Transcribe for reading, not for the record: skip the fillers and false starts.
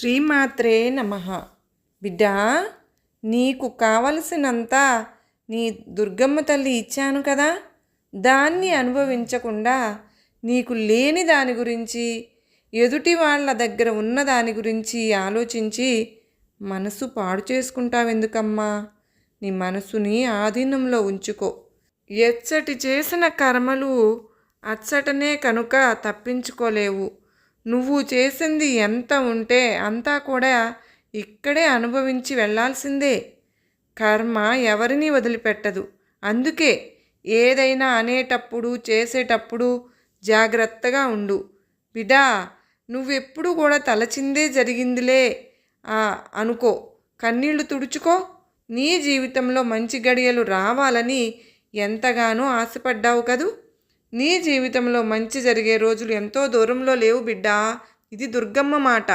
శ్రీమాత్రే నమః. బిడ్డా, నీకు కావలసినంత నీ దుర్గమ్మ తల్లి ఇచ్చాను కదా, దాన్ని అనుభవించకుండా నీకు లేని దాని గురించి, ఎదుటి వాళ్ళ దగ్గర ఉన్న దాని గురించి ఆలోచించి మనసు పాడు చేసుకుంటావెందుకమ్మా? నీ మనసుని ఆధీనంలో ఉంచుకో. ఎచ్చటి చేసిన కర్మలు అచ్చటనే కనుక తప్పించుకోలేవు. నువ్వు చేసింది ఎంత ఉంటే అంతా కూడా ఇక్కడే అనుభవించి వెళ్ళాల్సిందే. కర్మ ఎవరిని వదిలిపెట్టదు. అందుకే ఏదైనా అనేటప్పుడు చేసేటప్పుడు జాగ్రత్తగా ఉండు. బిడ్డా, నువ్వెప్పుడు కూడా తలచిందే జరిగిందిలే అనుకో. కన్నీళ్లు తుడుచుకో. నీ జీవితంలో మంచి గడియలు రావాలని ఎంతగానో ఆశపడ్డావు కదూ. నీ జీవితంలో మంచి జరిగే రోజులు ఎంతో దూరంలో లేవు బిడ్డా. ఇది దుర్గమ్మ మాట.